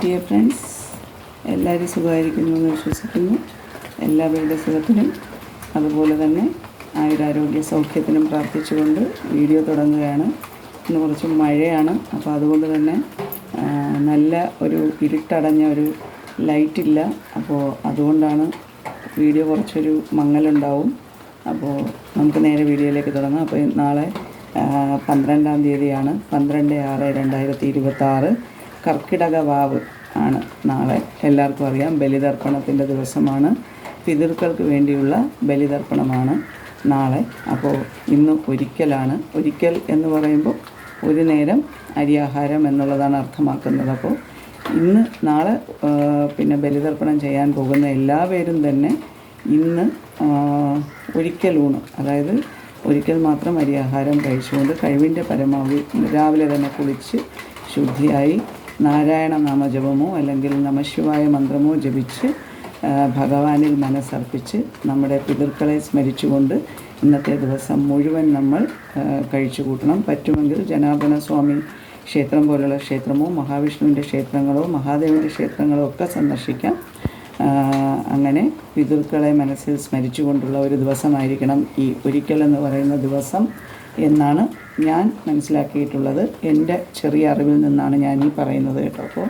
Dear friends, എല്ലാവരും സുഖമായിരിക്കുന്നു എന്ന് വിശ്വസിക്കുന്നു. എല്ലാവരുടെ സുഖത്തിനും അതുപോലെ തന്നെ ആയുരാരോഗ്യ സൗഖ്യത്തിനും പ്രാർത്ഥിച്ചുകൊണ്ട് വീഡിയോ തുടങ്ങുകയാണ്. ഇന്ന് കുറച്ച് മഴയാണ്, അപ്പോൾ അതുകൊണ്ട് തന്നെ നല്ല ഒരു ഇരുട്ടടഞ്ഞ ഒരു ലൈറ്റില്ല. അപ്പോൾ അതുകൊണ്ടാണ് വീഡിയോ കുറച്ചൊരു മങ്ങലുണ്ടാവും. അപ്പോൾ നമുക്ക് നേരെ വീഡിയോയിലേക്ക് തുടങ്ങാം. അപ്പോൾ നാളെ 12-ാം തീയതിയാണ്, 12/6/2026 കർക്കിടക വാവ് ആണ് നാളെ. എല്ലാവർക്കും അറിയാം, ബലിതർപ്പണത്തിൻ്റെ ദിവസമാണ്. പിതൃക്കൾക്ക് വേണ്ടിയുള്ള ബലിതർപ്പണമാണ് നാളെ. അപ്പോൾ ഇന്ന് ഒരിക്കലാണ്. ഒരിക്കൽ എന്ന് പറയുമ്പോൾ ഒരു നേരം അരിയാഹാരം എന്നുള്ളതാണ് അർത്ഥമാക്കുന്നത്. അപ്പോൾ നാളെ ബലിതർപ്പണം ചെയ്യാൻ പോകുന്ന എല്ലാവരും തന്നെ ഇന്ന് ഒരിക്കലൂണ്, അതായത് ഒരിക്കൽ മാത്രം അരിയാഹാരം കഴിച്ചുകൊണ്ട് കഴിവിൻ്റെ പരമാവധി രാവിലെ തന്നെ കുളിച്ച് ശുദ്ധിയായി നാരായണ നാമജപമോ അല്ലെങ്കിൽ നമശിവായ മന്ത്രമോ ജപിച്ച് ഭഗവാനിൽ മനസ്സർപ്പിച്ച് നമ്മുടെ പിതൃക്കളെ സ്മരിച്ചുകൊണ്ട് ഇന്നത്തെ ദിവസം മുഴുവൻ നമ്മൾ കഴിച്ചു കൂട്ടണം. പറ്റുമെങ്കിൽ ജനാർദ്ദന സ്വാമി ക്ഷേത്രം പോലുള്ള ക്ഷേത്രമോ മഹാവിഷ്ണുവിൻ്റെ ക്ഷേത്രങ്ങളോ മഹാദേവൻ്റെ ക്ഷേത്രങ്ങളോ ഒക്കെ സന്ദർശിക്കാം. അങ്ങനെ പിതൃക്കളെ മനസ്സിൽ സ്മരിച്ചുകൊണ്ടുള്ള ഒരു ദിവസമായിരിക്കണം ഈ ഒരിക്കൽ എന്ന് പറയുന്ന ദിവസം എന്നാണ് ഞാൻ മനസ്സിലാക്കിയിട്ടുള്ളത്. എൻ്റെ ചെറിയ അറിവിൽ നിന്നാണ് ഞാൻ ഈ പറയുന്നത് കേട്ടോ. അപ്പോൾ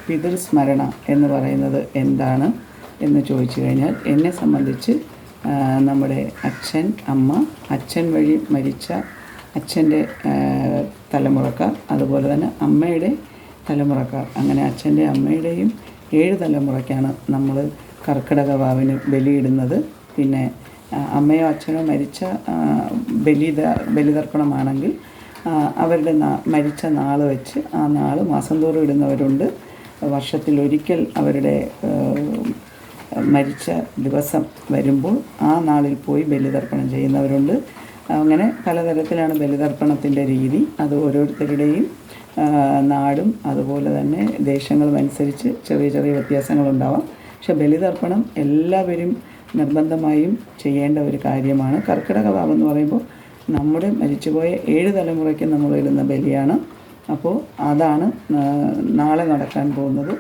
പിതൃസ്മരണ എന്ന് പറയുന്നത് എന്താണ് എന്ന് ചോദിച്ചു കഴിഞ്ഞാൽ, എന്നെ സംബന്ധിച്ച് നമ്മുടെ അച്ഛൻ, അമ്മ, അച്ഛൻ വഴി മരിച്ച അച്ഛൻ്റെ തലമുറക്കാർ, അതുപോലെ തന്നെ അമ്മയുടെ തലമുറക്കാർ, അങ്ങനെ അച്ഛൻ്റെ അമ്മയുടെയും 7 തലമുറയ്ക്കാണ് നമ്മൾ കർക്കിടക വാവിന് ബലിയിടുന്നത്. പിന്നെ അമ്മയോ അച്ഛനോ മരിച്ച ബലിതർപ്പണമാണെങ്കിൽ അവരുടെ മരിച്ച നാൾ വെച്ച് ആ നാൾ മാസം തോറും ഇടുന്നവരുണ്ട്. വർഷത്തിലൊരിക്കൽ അവരുടെ മരിച്ച ദിവസം വരുമ്പോൾ ആ നാളിൽ പോയി ബലിതർപ്പണം ചെയ്യുന്നവരുണ്ട്. അങ്ങനെ പലതരത്തിലാണ് ബലിതർപ്പണത്തിൻ്റെ രീതി. അത് ഓരോരുത്തരുടെയും നാടും അതുപോലെ തന്നെ ദേശങ്ങളും അനുസരിച്ച് ചെറിയ ചെറിയ വ്യത്യാസങ്ങളുണ്ടാവാം. പക്ഷെ ബലിതർപ്പണം എല്ലാവരും നിർബന്ധമായും ചെയ്യേണ്ട ഒരു കാര്യമാണ്. കർക്കിടക വാവെന്ന് പറയുമ്പോൾ നമ്മുടെ മരിച്ചുപോയ 7 തലമുറയ്ക്ക് നമ്മൾ ഇടുന്ന ബലിയാണ്. അപ്പോൾ അതാണ് നാളെ നടക്കാൻ പോകുന്നത്.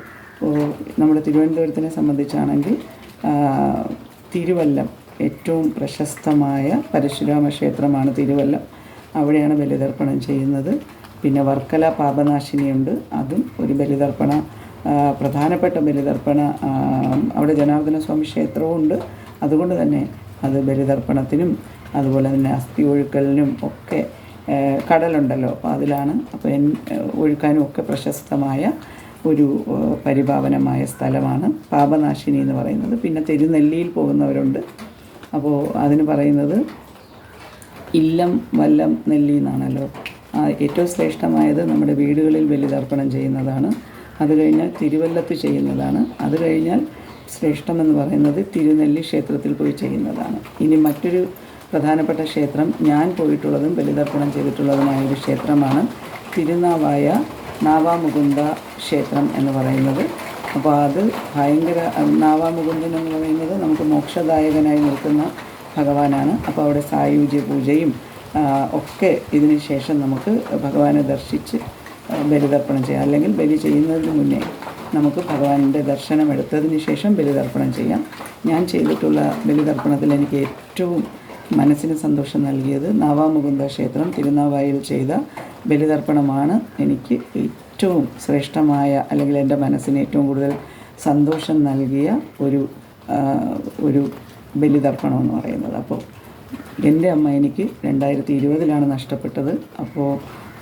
നമ്മുടെ തിരുവനന്തപുരത്തിനെ സംബന്ധിച്ചാണെങ്കിൽ തിരുവല്ലം ഏറ്റവും പ്രശസ്തമായ പരശുരാമ ക്ഷേത്രമാണ് തിരുവല്ലം. അവിടെയാണ് ബലിതർപ്പണം ചെയ്യുന്നത്. പിന്നെ വർക്കല പാപനാശിനിയുണ്ട്, അതും ഒരു പ്രധാനപ്പെട്ട ബലിതർപ്പണ അവിടെ ജനാർദ്ദന സ്വാമി ക്ഷേത്രവും ഉണ്ട്. അതുകൊണ്ട് തന്നെ അത് ബലിതർപ്പണത്തിനും അതുപോലെ തന്നെ അസ്ഥി ഒഴുക്കലിനും ഒക്കെ കടലുണ്ടല്ലോ, അപ്പോൾ അതിലാണ്. അപ്പോൾ ഒഴുക്കാനും ഒക്കെ പ്രശസ്തമായ ഒരു പരിപാവനമായ സ്ഥലമാണ് പാപനാശിനി എന്ന് പറയുന്നത്. പിന്നെ തിരുനെല്ലിയിൽ പോകുന്നവരുണ്ട്. അപ്പോൾ അതിന് പറയുന്നത് ഇല്ലം വല്ലം നെല്ലി എന്നാണല്ലോ. ഏറ്റവും ശ്രേഷ്ഠമായത് നമ്മുടെ വീടുകളിൽ ബലിതർപ്പണം ചെയ്യുന്നതാണ്. അത് കഴിഞ്ഞാൽ തിരുവല്ലത്ത് ചെയ്യുന്നതാണ്. അത് കഴിഞ്ഞാൽ ശ്രേഷ്ഠമെന്ന് പറയുന്നത് തിരുനെല്ലി ക്ഷേത്രത്തിൽ പോയി ചെയ്യുന്നതാണ്. ഇനി മറ്റൊരു പ്രധാനപ്പെട്ട ക്ഷേത്രം, ഞാൻ പോയിട്ടുള്ളതും ബലിതർപ്പണം ചെയ്തിട്ടുള്ളതുമായൊരു ക്ഷേത്രമാണ് തിരുനാവായ നാവാമുകുന്ദ ക്ഷേത്രം എന്ന് പറയുന്നത്. അപ്പോൾ അത് ഭയങ്കര, നാവാമുകുന്ദൻ എന്ന് പറയുന്നത് നമുക്ക് മോക്ഷദായകനായി നിൽക്കുന്ന ഭഗവാനാണ്. അപ്പോൾ അവിടെ സായുജ്യ പൂജയും ഒക്കെ ഇതിന് ശേഷം നമുക്ക് ഭഗവാനെ ദർശിച്ച് ബലിതർപ്പണം ചെയ്യാം. അല്ലെങ്കിൽ ബലി ചെയ്യുന്നതിന് മുന്നേ നമുക്ക് ഭഗവാന്റെ ദർശനം എടുത്തതിന് ശേഷം ബലിതർപ്പണം ചെയ്യാം. ഞാൻ ചെയ്തിട്ടുള്ള ബലിതർപ്പണത്തിൽ എനിക്ക് ഏറ്റവും മനസ്സിന് സന്തോഷം നൽകിയത് നാവാമുകുന്ദ ക്ഷേത്രം തിരുനാവായിൽ ചെയ്ത ബലിതർപ്പണമാണ്. എനിക്ക് ഏറ്റവും ശ്രേഷ്ഠമായ, അല്ലെങ്കിൽ എൻ്റെ മനസ്സിന് ഏറ്റവും കൂടുതൽ സന്തോഷം നൽകിയ ഒരു ബലിതർപ്പണം എന്ന് പറയുന്നത്. അപ്പോൾ എൻ്റെ അമ്മ എനിക്ക് 2020 നഷ്ടപ്പെട്ടത്. അപ്പോൾ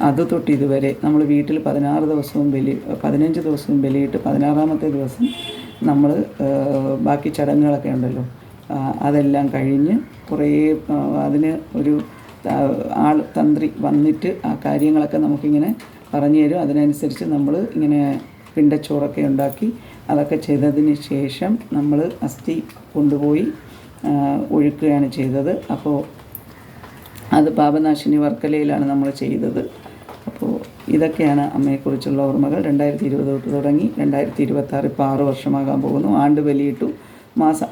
അത് തൊട്ട് ഇതുവരെ നമ്മൾ വീട്ടിൽ 15 ദിവസവും ബലിയിട്ട് 16-ാമത്തെ ദിവസം നമ്മൾ ബാക്കി ചടങ്ങുകളൊക്കെ ഉണ്ടല്ലോ, അതെല്ലാം കഴിഞ്ഞ് കുറേ അതിന് ഒരു തന്ത്രി വന്നിട്ട് ആ കാര്യങ്ങളൊക്കെ നമുക്കിങ്ങനെ പറഞ്ഞു തരും. അതിനനുസരിച്ച് നമ്മൾ ഇങ്ങനെ പിണ്ടച്ചോറൊക്കെ ഉണ്ടാക്കി അതൊക്കെ ചെയ്തതിന് ശേഷം നമ്മൾ അസ്ഥി കൊണ്ടുപോയി ഒഴുക്കുകയാണ് ചെയ്തത്. അപ്പോൾ അത് പാപനാശിനി വർക്കലയിലാണ് നമ്മൾ ചെയ്തത്. അപ്പോൾ ഇതൊക്കെയാണ് അമ്മയെക്കുറിച്ചുള്ള ഓർമ്മകൾ. 2020 തൊട്ട് തുടങ്ങി 2026 ഇപ്പോൾ 6 വർഷമാകാൻ പോകുന്നു. ആണ്ട് ബലിയിട്ടു.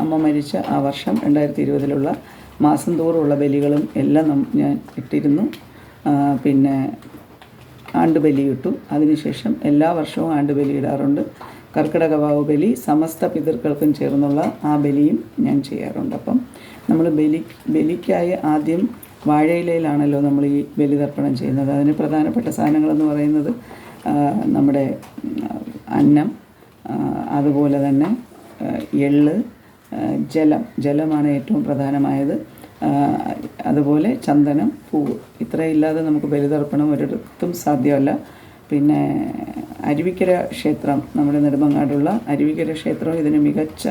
അമ്മ മരിച്ച ആ വർഷം 2020 മാസം തോറുമുള്ള ബലികളും എല്ലാം ഞാൻ ഇട്ടിരുന്നു. പിന്നെ ആണ്ടുബലിയിട്ടു. അതിനുശേഷം എല്ലാ വർഷവും ആണ്ടുബലി ഇടാറുണ്ട്. കർക്കിടക വാവ് ബലി സമസ്ത പിതൃക്കൾക്കും ചേർന്നുള്ള ആ ബലിയും ഞാൻ ചെയ്യാറുണ്ട്. അപ്പം നമ്മൾ ബലിക്കായി ആദ്യം വാഴയിലയിലാണല്ലോ നമ്മൾ ഈ ബലിതർപ്പണം ചെയ്യുന്നത്. അതിന് പ്രധാനപ്പെട്ട സാധനങ്ങളെന്ന് പറയുന്നത് നമ്മുടെ അന്നം, അതുപോലെ തന്നെ എള്ള്, ജലമാണ് ഏറ്റവും പ്രധാനമായത്. അതുപോലെ ചന്ദനം, പൂവ്. ഇത്രയില്ലാതെ നമുക്ക് ബലിതർപ്പണം ഒരിടത്തും സാധ്യമല്ല. പിന്നെ അരുവിക്കര ക്ഷേത്രം, നമ്മുടെ നെടുമങ്ങാടുള്ള അരുവിക്കര ക്ഷേത്രം ഇതിന് മികച്ച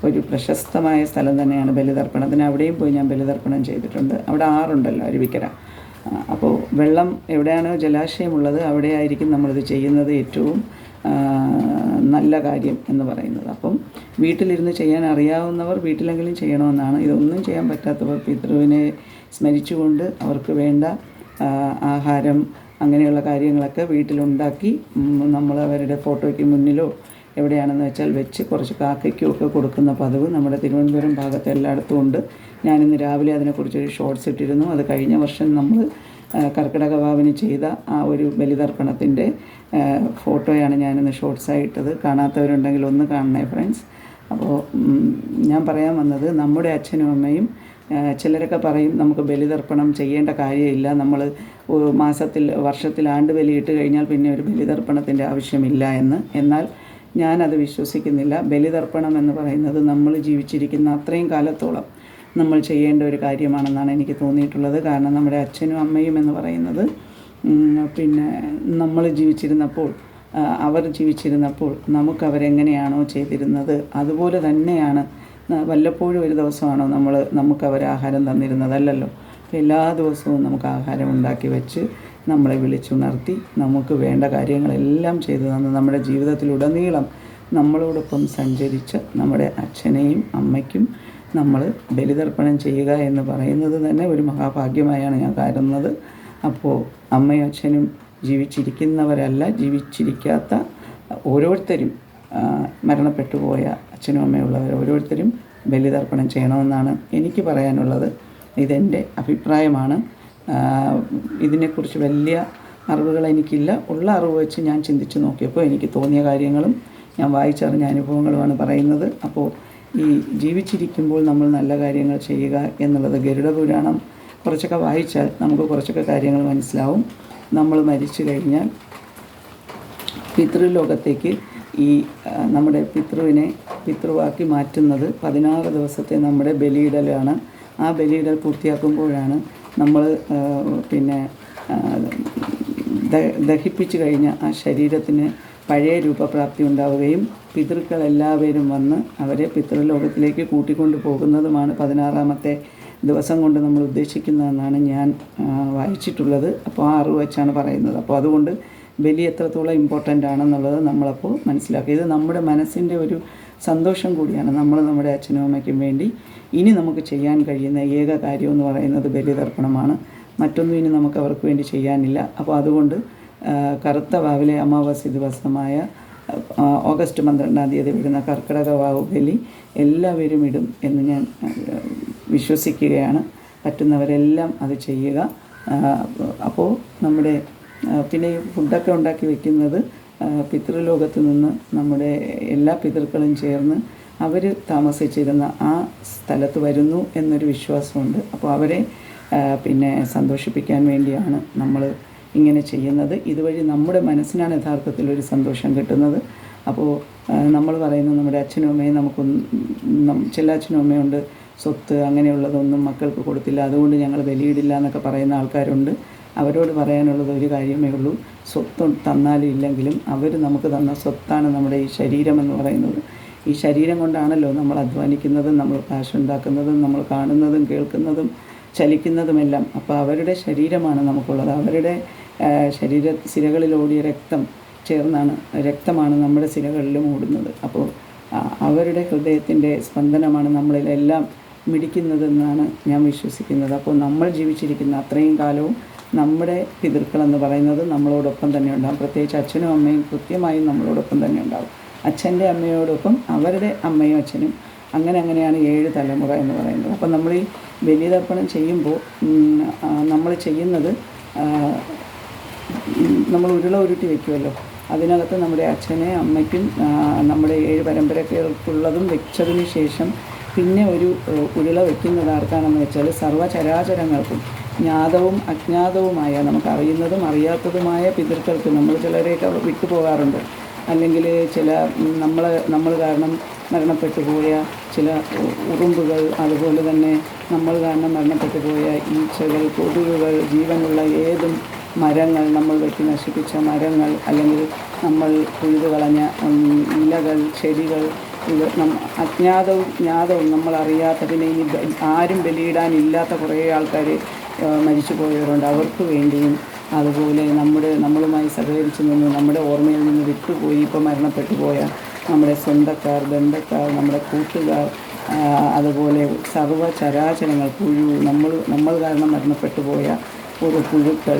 ഒരു പ്രശസ്തമായ സ്ഥലം തന്നെയാണ് ബലിതർപ്പണത്തിന്. അവിടെയും പോയി ഞാൻ ബലിതർപ്പണം ചെയ്തിട്ടുണ്ട്. അവിടെ ആറുണ്ടല്ലോ അരുവിക്കര. അപ്പോൾ വെള്ളം എവിടെയാണോ ജലാശയമുള്ളത് അവിടെ ആയിരിക്കും നമ്മളിത് ചെയ്യുന്നത് ഏറ്റവും നല്ല കാര്യം എന്ന് പറയുന്നത്. അപ്പം വീട്ടിലിരുന്ന് ചെയ്യാൻ അറിയാവുന്നവർ വീട്ടിലെങ്കിലും ചെയ്യണമെന്നാണ്. ഇതൊന്നും ചെയ്യാൻ പറ്റാത്തവർ പിതൃവിനെ സ്മരിച്ചുകൊണ്ട് അവർക്ക് വേണ്ട ആഹാരം അങ്ങനെയുള്ള കാര്യങ്ങളൊക്കെ വീട്ടിലുണ്ടാക്കി നമ്മൾ അവരുടെ ഫോട്ടോയ്ക്ക് മുന്നിലോ എവിടെയാണെന്ന് വെച്ചാൽ വെച്ച് കുറച്ച് കാക്കയ്ക്കും ഒക്കെ കൊടുക്കുന്ന പതിവ് നമ്മുടെ തിരുവനന്തപുരം ഭാഗത്ത് എല്ലായിടത്തും ഉണ്ട്. ഞാനിന്ന് രാവിലെ അതിനെക്കുറിച്ചൊരു ഷോർട്സ് ഇട്ടിരുന്നു. അത് കഴിഞ്ഞ വർഷം നമ്മൾ കർക്കിടക വാവിന് ചെയ്ത ആ ഒരു ബലിതർപ്പണത്തിൻ്റെ ഫോട്ടോയാണ് ഞാനിന്ന് ഷോർട്സായിട്ടത്. കാണാത്തവരുണ്ടെങ്കിൽ ഒന്ന് കാണണേ ഫ്രണ്ട്സ്. അപ്പോൾ ഞാൻ പറയാൻ വന്നത്, നമ്മുടെ അച്ഛനും അമ്മയും ചിലരൊക്കെ പറയും നമുക്ക് ബലിതർപ്പണം ചെയ്യേണ്ട കാര്യമില്ല, നമ്മൾ വർഷത്തിൽ ആണ്ടുബലി ഇട്ട് കഴിഞ്ഞാൽ പിന്നെ ഒരു ബലിതർപ്പണത്തിൻ്റെ ആവശ്യമില്ല എന്ന്. എന്നാൽ ഞാനത് വിശ്വസിക്കുന്നില്ല. ബലിതർപ്പണം എന്ന് പറയുന്നത് നമ്മൾ ജീവിച്ചിരിക്കുന്ന അത്രയും കാലത്തോളം നമ്മൾ ചെയ്യേണ്ട ഒരു കാര്യമാണെന്നാണ് എനിക്ക് തോന്നിയിട്ടുള്ളത്. കാരണം നമ്മുടെ അച്ഛനും അമ്മയും എന്ന് പറയുന്നത് പിന്നെ നമ്മൾ ജീവിച്ചിരുന്നപ്പോൾ, അവർ ജീവിച്ചിരുന്നപ്പോൾ നമുക്കവരെങ്ങനെയാണോ ചെയ്തിരുന്നത് അതുപോലെ തന്നെയാണ്. വല്ലപ്പോഴും ഒരു ദിവസമാണോ നമുക്കവർ ആഹാരം തന്നിരുന്നതല്ലല്ലോ. എല്ലാ ദിവസവും നമുക്ക് ആഹാരം ഉണ്ടാക്കി വെച്ച് നമ്മളെ വിളിച്ചുണർത്തി നമുക്ക് വേണ്ട കാര്യങ്ങളെല്ലാം ചെയ്തു തന്ന് നമ്മുടെ ജീവിതത്തിലുടനീളം നമ്മളോടൊപ്പം സഞ്ചരിച്ച് നമ്മുടെ അച്ഛനെയും അമ്മയ്ക്കും നമ്മൾ ബലിതർപ്പണം ചെയ്യുക എന്ന് പറയുന്നത് തന്നെ ഒരു മഹാഭാഗ്യമായാണ് ഞാൻ കരുതുന്നത്. അപ്പോൾ അമ്മയും അച്ഛനും ജീവിച്ചിരിക്കുന്നവരല്ല, ജീവിച്ചിരിക്കാത്ത ഓരോരുത്തരും, മരണപ്പെട്ടു പോയ അച്ഛനും അമ്മയുള്ളവർ ഓരോരുത്തരും ബലിതർപ്പണം ചെയ്യണമെന്നാണ് എനിക്ക് പറയാനുള്ളത്. ഇതെൻ്റെ അഭിപ്രായമാണ്. ഇതിനെക്കുറിച്ച് വലിയ അറിവുകൾ എനിക്കില്ല. ഉള്ള അറിവ് വെച്ച് ഞാൻ ചിന്തിച്ച് നോക്കിയപ്പോൾ എനിക്ക് തോന്നിയ കാര്യങ്ങളും ഞാൻ വായിച്ചറിഞ്ഞ അനുഭവങ്ങളുമാണ് പറയുന്നത്. അപ്പോൾ ഈ ജീവിച്ചിരിക്കുമ്പോൾ നമ്മൾ നല്ല കാര്യങ്ങൾ ചെയ്യുക എന്നുള്ളത്, ഗരുഡപുരാണം കുറച്ചൊക്കെ വായിച്ചാൽ നമുക്ക് കുറച്ചൊക്കെ കാര്യങ്ങൾ മനസ്സിലാവും. നമ്മൾ മരിച്ചു കഴിഞ്ഞാൽ പിതൃലോകത്തേക്ക് ഈ നമ്മുടെ പിതൃവാക്കി മാറ്റുന്നത് 16 ദിവസത്തെ നമ്മുടെ ബലിയിടലാണ്. ആ ബലിയിടൽ പൂർത്തിയാക്കുമ്പോഴാണ് നമ്മൾ പിന്നെ ദഹിപ്പിച്ചു കഴിഞ്ഞ ആ ശരീരത്തിന് പഴയ രൂപപ്രാപ്തി ഉണ്ടാവുകയും പിതൃക്കളെല്ലാവരും വന്ന് അവരെ പിതൃലോകത്തിലേക്ക് കൂട്ടിക്കൊണ്ടു പോകുന്നതുമാണ് 16ാമത്തെ ദിവസം കൊണ്ട് നമ്മൾ ഉദ്ദേശിക്കുന്നതെന്നാണ് ഞാൻ വായിച്ചിട്ടുള്ളത്. അപ്പോൾ ആ അറിവ് വെച്ചാണ് പറയുന്നത്. അപ്പോൾ അതുകൊണ്ട് ബലി എത്രത്തോളം ഇമ്പോർട്ടൻ്റ് ആണെന്നുള്ളത് നമ്മളപ്പോൾ മനസ്സിലാക്കുക. ഇത് നമ്മുടെ മനസ്സിൻ്റെ ഒരു സന്തോഷം കൂടിയാണ്. നമ്മൾ നമ്മുടെ അച്ഛനും അമ്മയ്ക്കും വേണ്ടി ഇനി നമുക്ക് ചെയ്യാൻ കഴിയുന്ന ഏക കാര്യം എന്ന് പറയുന്നത് ബലിതർപ്പണമാണ്. മറ്റൊന്നും ഇനി നമുക്ക് അവർക്ക് വേണ്ടി ചെയ്യാനില്ല. അപ്പോൾ അതുകൊണ്ട് കറുത്ത വാവിലെ അമാവാസി ദിവസമായ ഓഗസ്റ്റ് 12-ാം തീയതി വരുന്ന കർക്കിടക വാവ് ബലി എല്ലാവരും ഇടും എന്ന് ഞാൻ വിശ്വസിക്കുകയാണ്. പറ്റുന്നവരെല്ലാം അത് ചെയ്യുക. അപ്പോൾ നമ്മുടെ പിന്നെ ഈ ഫുഡൊക്കെ ഉണ്ടാക്കി വെക്കുന്നത് പിതൃലോകത്ത് നിന്ന് നമ്മുടെ എല്ലാ പിതൃക്കളും ചേർന്ന് അവർ താമസിച്ചിരുന്ന ആ സ്ഥലത്ത് വരുന്നു എന്നൊരു വിശ്വാസമുണ്ട്. അപ്പോൾ അവരെ പിന്നെ സന്തോഷിപ്പിക്കാൻ വേണ്ടിയാണ് നമ്മൾ ഇങ്ങനെ ചെയ്യുന്നത്. ഇതുവഴി നമ്മുടെ മനസ്സിനാണ് യഥാർത്ഥത്തിൽ ഒരു സന്തോഷം കിട്ടുന്നത്. അപ്പോൾ നമ്മൾ പറയുന്നത് നമ്മുടെ അച്ഛനും അമ്മയും ചില അച്ഛനും അമ്മയുണ്ട് സ്വത്ത് അങ്ങനെയുള്ളതൊന്നും മക്കൾക്ക് കൊടുത്തില്ല, അതുകൊണ്ട് ഞങ്ങൾ ബലിയിടില്ല എന്നൊക്കെ പറയുന്ന ആൾക്കാരുണ്ട്. അവരോട് പറയാനുള്ളത് ഒരു കാര്യമേ ഉള്ളൂ, സ്വത്ത് തന്നാലും ഇല്ലെങ്കിലും അവർ നമുക്ക് തന്ന സ്വത്താണ് നമ്മുടെ ഈ ശരീരം എന്ന് പറയുന്നത്. ഈ ശരീരം കൊണ്ടാണല്ലോ നമ്മൾ അധ്വാനിക്കുന്നതും നമ്മൾ കാശുണ്ടാക്കുന്നതും നമ്മൾ കാണുന്നതും കേൾക്കുന്നതും ചലിക്കുന്നതുമെല്ലാം. അപ്പോൾ അവരുടെ ശരീരമാണ് നമുക്കുള്ളത്. അവരുടെ സിരകളിലോടിയ രക്തമാണ് നമ്മുടെ സിരകളിലും ഓടുന്നത്. അപ്പോൾ അവരുടെ ഹൃദയത്തിൻ്റെ സ്പന്ദനമാണ് നമ്മളിലെല്ലാം മിടിക്കുന്നതെന്നാണ് ഞാൻ വിശ്വസിക്കുന്നത്. അപ്പോൾ നമ്മൾ ജീവിച്ചിരിക്കുന്ന അത്രയും കാലവും നമ്മുടെ പിതൃക്കളെന്ന് പറയുന്നത് നമ്മളോടൊപ്പം തന്നെ ഉണ്ടാകും. പ്രത്യേകിച്ച് അച്ഛനും അമ്മയും കൃത്യമായും നമ്മളോടൊപ്പം തന്നെ ഉണ്ടാകും. അച്ഛൻ്റെ അമ്മയോടൊപ്പം അവരുടെ അമ്മയും അച്ഛനും അങ്ങനെയാണ് 7 തലമുറ എന്ന് പറയുന്നത്. അപ്പം നമ്മൾ ഈ ബലിതർപ്പണം ചെയ്യുമ്പോൾ നമ്മൾ ചെയ്യുന്നത് നമ്മൾ ഉരുള ഉരുട്ടി വയ്ക്കുമല്ലോ, അതിനകത്ത് നമ്മുടെ അച്ഛനെ അമ്മയ്ക്കും നമ്മുടെ 7 പരമ്പരകൾക്കുള്ളതും വെച്ചതിന് ശേഷം പിന്നെ ഒരു ഉരുള വയ്ക്കുന്നത് ആർക്കാണെന്ന് വെച്ചാൽ സർവ്വചരാചരങ്ങൾക്കും ജ്ഞാതവും അജ്ഞാതവുമായ നമുക്കറിയുന്നതും അറിയാത്തതുമായ പിതൃക്കൾക്ക്. നമ്മൾ ചിലരെയൊക്കെ വിട്ടു പോകാറുണ്ട്, അല്ലെങ്കിൽ ചില നമ്മൾ കാരണം മരണപ്പെട്ടു പോയ ചില ഉറുമ്പുകൾ, അതുപോലെ തന്നെ നമ്മൾ കാരണം മരണപ്പെട്ടു പോയ ഈച്ചകൾ, കൊതുകുകൾ, ജീവനുള്ള ഏതും മരങ്ങൾ, നമ്മൾ വെട്ടി നശിപ്പിച്ച മരങ്ങൾ, അല്ലെങ്കിൽ നമ്മൾ കൊയ്തു കളഞ്ഞ ഇലകൾ, ചെടികൾ, ഇത് അജ്ഞാതവും ജ്ഞാതവും നമ്മളറിയാത്ത, പിന്നെ ഇനി ആരും ബലിയിടാനില്ലാത്ത കുറേ ആൾക്കാർ മരിച്ചു പോയവരുണ്ട്. അവർക്ക് വേണ്ടിയും അതുപോലെ നമ്മളുമായി സഹകരിച്ച് നിന്ന് നമ്മുടെ ഓർമ്മയിൽ നിന്ന് വിട്ടുപോയി ഇപ്പോൾ മരണപ്പെട്ടു പോയ നമ്മുടെ സ്വന്തക്കാർ, ബന്ധക്കാർ, നമ്മുടെ കൂട്ടുകാർ, അതുപോലെ സർവ്വചരാചരങ്ങൾ, പുഴു, നമ്മൾ കാരണം മരണപ്പെട്ടു പോയ ഒരു പുഴുക്കൾ,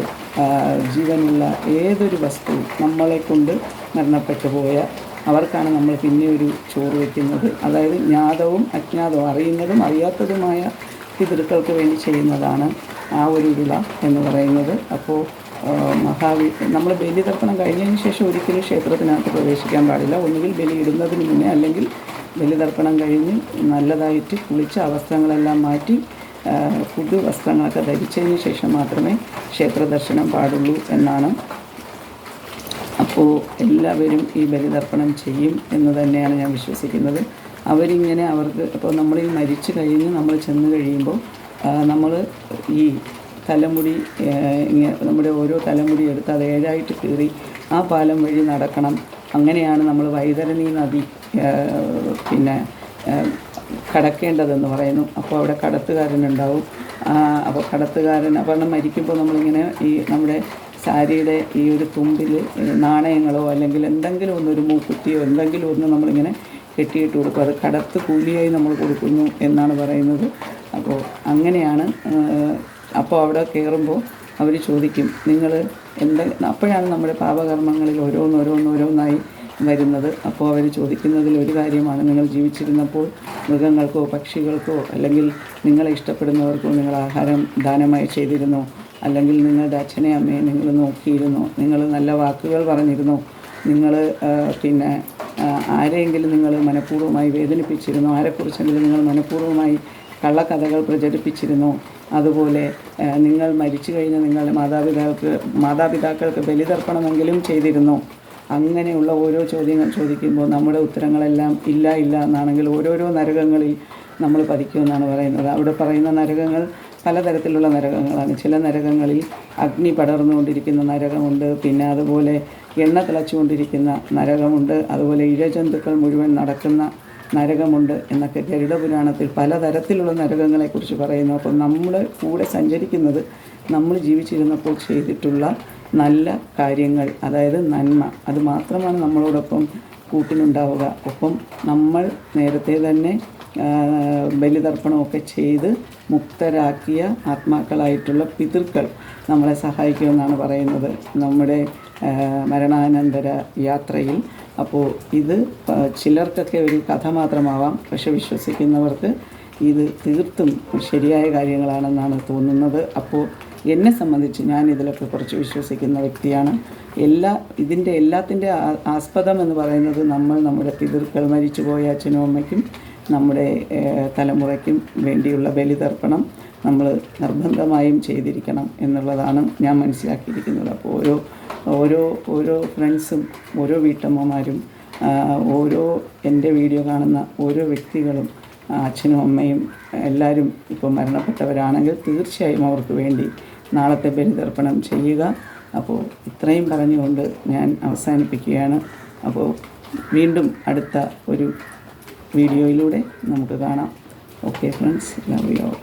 ജീവനുള്ള ഏതൊരു വസ്തു നമ്മളെ കൊണ്ട് മരണപ്പെട്ടു പോയ അവർക്കാണ് നമ്മൾ പിന്നെ ഒരു ചോറ് വയ്ക്കുന്നത്. അതായത് ജ്ഞാതവും അജ്ഞാതവും അറിയുന്നതും അറിയാത്തതുമായ പിതൃക്കൾക്ക് വേണ്ടി ചെയ്യുന്നതാണ് ആ ഒരു വിള എന്ന് പറയുന്നത്. അപ്പോൾ നമ്മൾ ബലിതർപ്പണം കഴിഞ്ഞതിന് ശേഷം ഒരിക്കലും ക്ഷേത്രത്തിനകത്ത് പ്രവേശിക്കാൻ പാടില്ല. ഒന്നുകിൽ ബലിയിടുന്നതിന് മുന്നേ, അല്ലെങ്കിൽ ബലിതർപ്പണം കഴിഞ്ഞ് നല്ലതായിട്ട് കുളിച്ച് വസ്ത്രങ്ങളെല്ലാം മാറ്റി പുതു വസ്ത്രങ്ങളൊക്കെ ധരിച്ചതിന് ശേഷം മാത്രമേ ക്ഷേത്ര ദർശനം പാടുള്ളൂ എന്നാണ്. അപ്പോൾ എല്ലാവരും ഈ ബലിതർപ്പണം ചെയ്യും എന്ന് തന്നെയാണ് ഞാൻ വിശ്വസിക്കുന്നത്. അവരിങ്ങനെ ഇപ്പോൾ നമ്മൾ ഈ മരിച്ചു കഴിഞ്ഞ് നമ്മൾ ചെന്ന് കഴിയുമ്പോൾ നമ്മൾ ഈ തലമുടി നമ്മുടെ ഓരോ തലമുടി എടുത്ത് അത് 7ആയിട്ട് കീറി ആ പാലം വഴി നടക്കണം. അങ്ങനെയാണ് നമ്മൾ വൈതരണി നദി പിന്നെ കടക്കേണ്ടതെന്ന് പറയുന്നു. അപ്പോൾ അവിടെ കടത്തുകാരനുണ്ടാവും. അപ്പോൾ കടത്തുകാരൻ അപ്പം മരിക്കുമ്പോൾ നമ്മളിങ്ങനെ ഈ നമ്മുടെ സാരിയുടെ ഈ ഒരു തുമ്പിൽ നാണയങ്ങളോ അല്ലെങ്കിൽ എന്തെങ്കിലും ഒന്നൊരു മൂക്കുത്തിയോ എന്തെങ്കിലും ഒന്ന് നമ്മളിങ്ങനെ കെട്ടിയിട്ട് കൊടുക്കും. അത് കടത്ത് കൂലിയായി നമ്മൾ കൊടുക്കുന്നു എന്നാണ് പറയുന്നത്. അപ്പോൾ അങ്ങനെയാണ്. അപ്പോൾ അവിടെ കയറുമ്പോൾ അവർ ചോദിക്കും നിങ്ങൾ അപ്പോഴാണ് നമ്മുടെ പാപകർമ്മങ്ങളിൽ ഓരോന്നോരോന്നായി വരുന്നത്. അപ്പോൾ അവർ ചോദിക്കുന്നതിൽ ഒരു കാര്യമാണ്, നിങ്ങൾ ജീവിച്ചിരുന്നപ്പോൾ മൃഗങ്ങൾക്കോ പക്ഷികൾക്കോ അല്ലെങ്കിൽ നിങ്ങളെ ഇഷ്ടപ്പെടുന്നവർക്കോ നിങ്ങൾ ആഹാരം ദാനമായി ചെയ്തിരുന്നോ, അല്ലെങ്കിൽ നിങ്ങളുടെ അച്ഛനെ അമ്മയെ നിങ്ങൾ നോക്കിയിരുന്നോ, നിങ്ങൾ നല്ല വാക്കുകൾ പറഞ്ഞിരുന്നോ, നിങ്ങൾ പിന്നെ ആരെയെങ്കിലും നിങ്ങൾ മനഃപൂർവ്വമായി വേദനിപ്പിച്ചിരുന്നോ, ആരെക്കുറിച്ചെങ്കിലും നിങ്ങൾ മനഃപൂർവ്വമായി കള്ളക്കഥകൾ പ്രചരിപ്പിച്ചിരുന്നോ, അതുപോലെ നിങ്ങൾ മരിച്ചു കഴിഞ്ഞ് നിങ്ങളുടെ മാതാപിതാക്കൾക്ക് ബലിതർപ്പണമെങ്കിലും ചെയ്തിരുന്നോ. അങ്ങനെയുള്ള ഓരോ ചോദ്യങ്ങൾ ചോദിക്കുമ്പോൾ നമ്മുടെ ഉത്തരങ്ങളെല്ലാം ഇല്ല എന്നാണെങ്കിൽ ഓരോരോ നരകങ്ങളിൽ നമ്മൾ പതിക്കുമെന്നാണ് പറയുന്നത്. അവിടെ പറയുന്ന നരകങ്ങൾ പലതരത്തിലുള്ള നരകങ്ങളാണ്. ചില നരകങ്ങളിൽ അഗ്നി പടർന്നുകൊണ്ടിരിക്കുന്ന നരകമുണ്ട്, പിന്നെ അതുപോലെ എണ്ണ തിളച്ചുകൊണ്ടിരിക്കുന്ന നരകമുണ്ട്, അതുപോലെ ഇഴജന്തുക്കൾ മുഴുവൻ നടക്കുന്ന നരകമുണ്ട് എന്നൊക്കെ ഗരുഡപുരാണത്തിൽ പലതരത്തിലുള്ള നരകങ്ങളെക്കുറിച്ച് പറയുന്നു. അപ്പോൾ നമ്മുടെ കൂടെ സഞ്ചരിക്കുന്നത് നമ്മൾ ജീവിച്ചിരുന്നപ്പോൾ ചെയ്തിട്ടുള്ള നല്ല കാര്യങ്ങൾ, അതായത് നന്മ, അത് മാത്രമാണ് നമ്മളോടൊപ്പം കൂട്ടിനുണ്ടാവുക. ഒപ്പം നമ്മൾ നേരത്തെ തന്നെ ബലിതർപ്പണമൊക്കെ ചെയ്ത് മുക്തരാക്കിയ ആത്മാക്കളായിട്ടുള്ള പിതൃക്കൾ നമ്മളെ സഹായിക്കുമെന്നാണ് പറയുന്നത് നമ്മുടെ മരണാനന്തര യാത്രയിൽ. അപ്പോൾ ഇത് ചിലർക്കൊക്കെ ഒരു കഥ മാത്രമാവാം, പക്ഷെ വിശ്വസിക്കുന്നവർക്ക് ഇത് തീർത്തും ശരിയായ കാര്യങ്ങളാണെന്നാണ് തോന്നുന്നത്. അപ്പോൾ എന്നെ സംബന്ധിച്ച് ഞാൻ ഇതിലൊക്കെ കുറച്ച് വിശ്വസിക്കുന്ന വ്യക്തിയാണ്. ഇതിൻ്റെ എല്ലാത്തിൻ്റെ ആസ്പദം എന്ന് പറയുന്നത് നമ്മുടെ പിതൃക്കൾ, മരിച്ചുപോയ അച്ഛനും അമ്മയ്ക്കും നമ്മുടെ തലമുറയ്ക്കും വേണ്ടിയുള്ള ബലിതർപ്പണം നമ്മൾ നിർബന്ധമായും ചെയ്തിരിക്കണം എന്നുള്ളതാണ് ഞാൻ മനസ്സിലാക്കിയിരിക്കുന്നത്. അപ്പോൾ ഓരോ ഫ്രണ്ട്സും, ഓരോ വീട്ടമ്മമാരും, എൻ്റെ വീഡിയോ കാണുന്ന ഓരോ വ്യക്തികളും, അച്ഛനും അമ്മയും എല്ലാവരും ഇപ്പോൾ മരണപ്പെട്ടവരാണെങ്കിൽ തീർച്ചയായും അവർക്ക് വേണ്ടി നാളത്തെ ബലിതർപ്പണം ചെയ്യുക. അപ്പോൾ ഇത്രയും പറഞ്ഞുകൊണ്ട് ഞാൻ അവസാനിപ്പിക്കുകയാണ്. അപ്പോൾ വീണ്ടും അടുത്ത ഒരു വീഡിയോയിലൂടെ നമുക്ക് കാണാം. Okay friends, love you all.